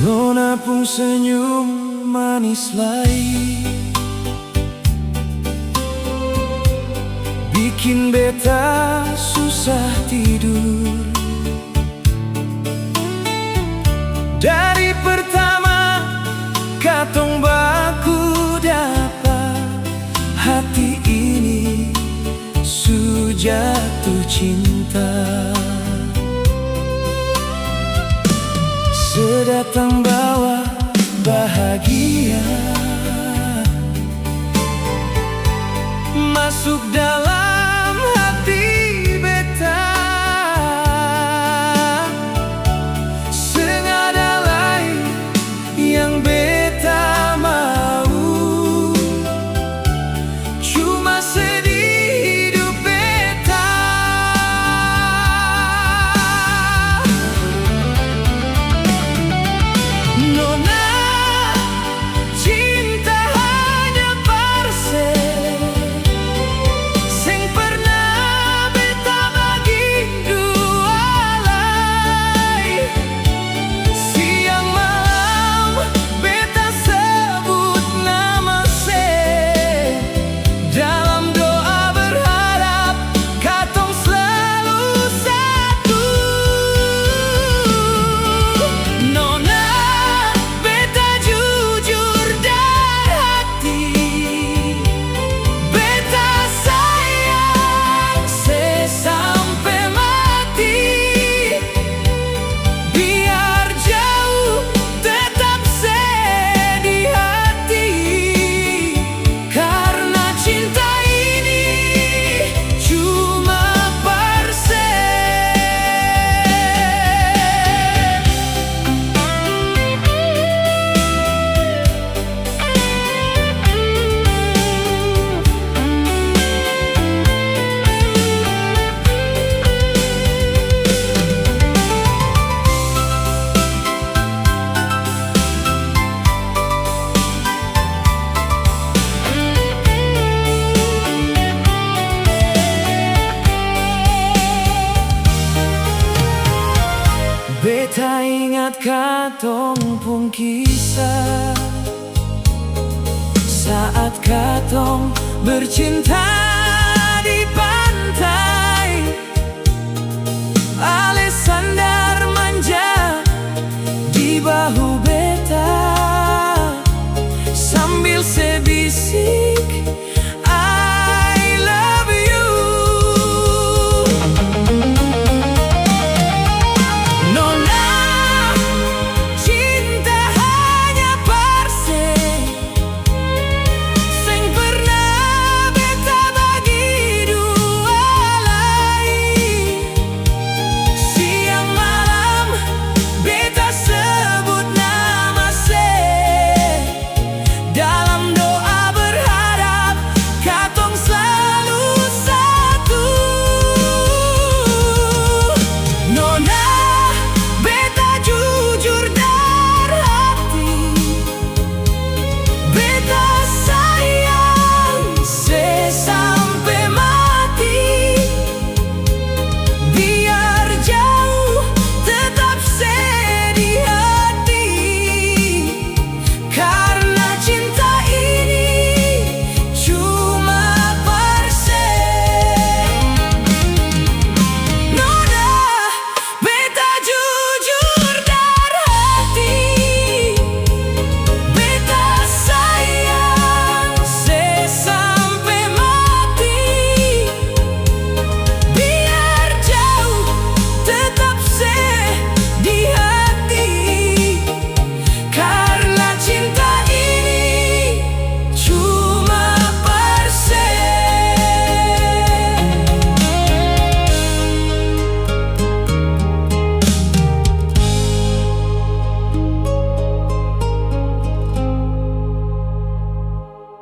Nona pun senyum manis lagi, bikin beta susah tidur. Dari pertama katong baku dapat, hati ini su jatuh cinta. Sedatang bawa bahagia masuk dalam hati beta, sengaja lain yang beta mau, cuma sedih hidup beta. Nona, cinta hanya parse, sing pernah beta bagi dua alai. Siang malam beta sebut nama se, dalam doa berharap katong selalu satu. Nona, beta jujur dari hati, beta sayang se sampai mati. Biar jauh tetap se di hati, karena cinta ini cuma parse. Beta ingat katong pun kisah saat katong bercinta di pantai, ale sandar manja di bahu beta sambil sebisi.